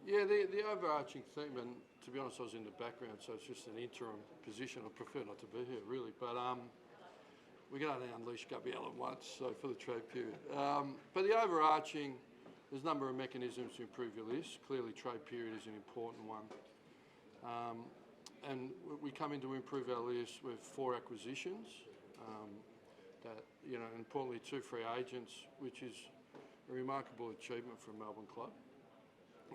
Yeah, the overarching theme, and to be honest, I was in the background, so it's just an interim position. I prefer not to be here, really. But we can only unleash Gabriella once, so for the trade period. But the overarching, there's a number of mechanisms to improve your list. Clearly, trade period is an important one. And we come in to improve our list with 4 acquisitions. That, and importantly 2 free agents, which is a remarkable achievement for a Melbourne club.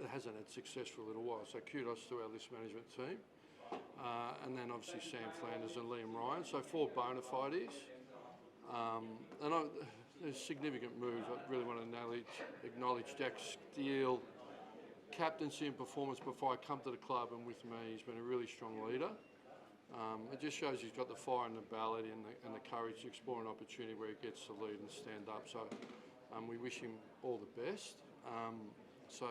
It hasn't had success for a little while, so kudos to our list management team. And then obviously Sam Flanders and Lyon. So 4 bona fides. There's significant moves. I really want to acknowledge Jack Steele, captaincy and performance before I come to the club, and with me, he's been a really strong leader. It just shows he's got the fire and the ballad and the courage to explore an opportunity where he gets to lead and stand up. So we wish him all the best. So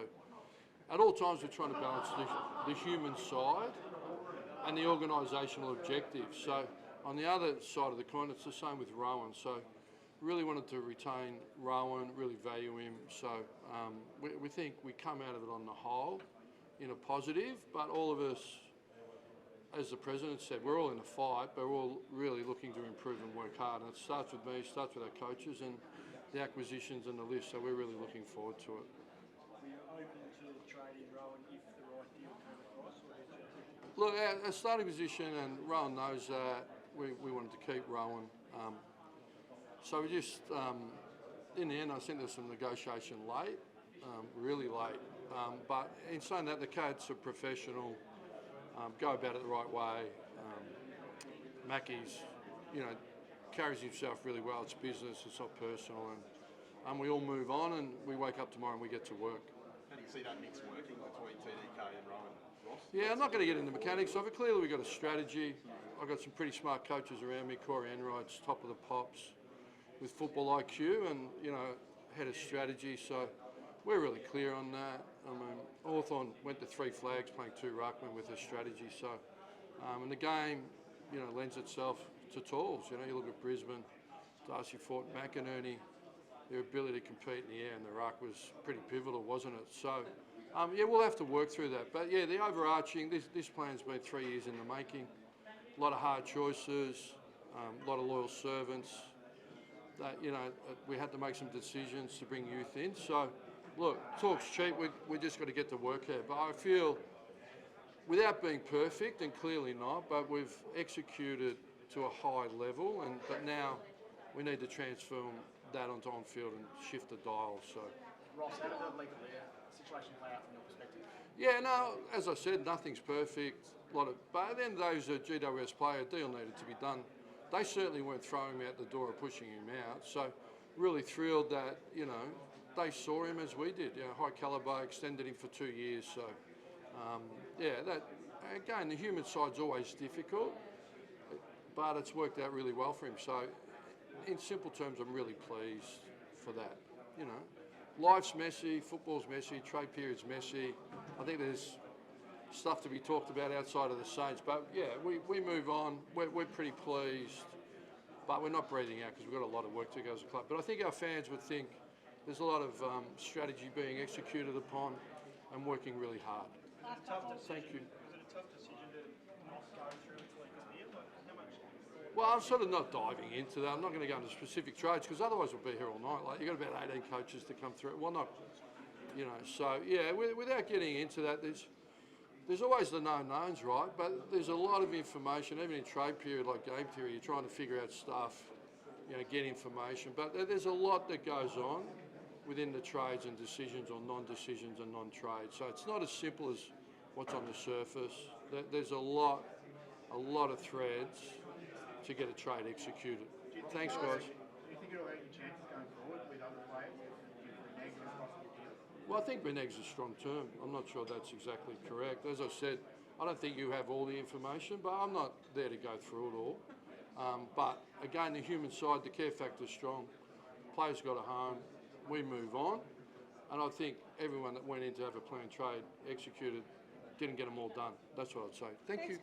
at all times we're trying to balance the human side and the organisational objectives. So on the other side of the coin, it's the same with Rowan. So really wanted to retain Rowan, really value him. So we think we come out of it on the whole in a positive, but all of us, as the President said, we're all in a fight, but we're all really looking to improve and work hard. And it starts with me, starts with our coaches and the acquisitions and the list, so we're really looking forward to it. Were you open to trading Rowan if the right deal came across? Or did you... Look, our starting position, and Rowan knows that, we wanted to keep Rowan. So we just, in the end, I think there's some negotiation late, really late. But in saying that, the Cats are professional, go about it the right way. Mackie's, carries himself really well. It's business, it's not personal, and we all move on and we wake up tomorrow and we get to work. How do you see that mix working between TDK and Rowan Ross? Yeah, I'm not going to get into mechanics of it. Clearly we've got a strategy. I've got some pretty smart coaches around me. Corey Enright's top of the pops with football IQ and, head of strategy. So we're really clear on that. I mean, Hawthorn went to 3 flags playing 2 ruckmen with a strategy. So, and the game, lends itself to tools. You look at Brisbane, Darcy Fort, McInerney, their ability to compete in the air and the ruck was pretty pivotal, wasn't it? So, we'll have to work through that. But yeah, the overarching, this plan's been 3 years in the making. A lot of hard choices, a lot of loyal servants. That, we had to make some decisions to bring youth in. So, look, talk's cheap. We just got to get to work here. But I feel, without being perfect, and clearly not, but we've executed to a high level, but now we need to transform that onto on-field and shift the dial. So, Ross, how did the legal situation play out from your perspective? Yeah, no, as I said, nothing's perfect. But at the end of the day, as a GWS player, a deal needed to be done. They certainly weren't throwing him out the door or pushing him out. So, really thrilled that, they saw him as we did. High calibre, extended him for 2 years. So, that, again, the human side's always difficult, but it's worked out really well for him. So, in simple terms, I'm really pleased for that. Life's messy, football's messy, trade period's messy. I think there's stuff to be talked about outside of the Saints, but yeah, we move on. We're pretty pleased, but we're not breathing out because we've got a lot of work to go as a club. But I think our fans would think there's a lot of strategy being executed upon and working really hard. Thank you. Was it a tough decision to not go through with legal deal? How much? Well, I'm sort of not diving into that. I'm not going to go into specific trades because otherwise we'll be here all night. Like, you've got about 18 coaches to come through. Well, not, So, yeah, without getting into that, there's always the known knowns, right? But there's a lot of information, even in trade period, like game theory, you're trying to figure out stuff, get information. But there's a lot that goes on within the trades and decisions or non-decisions and non-trades. So it's not as simple as what's on the surface. There's a lot of threads to get a trade executed. Thanks, guys. Do you think it'll hurt your chances going forward with other players if Reneg's a possible deal? Well, I think Reneg's a strong term. I'm not sure that's exactly correct. As I said, I don't think you have all the information, but I'm not there to go through it all. But again, the human side, the care factor is strong. Players got a home. We move on. And I think everyone that went in to have a planned trade executed didn't get them all done. That's what I'd say. Thank you.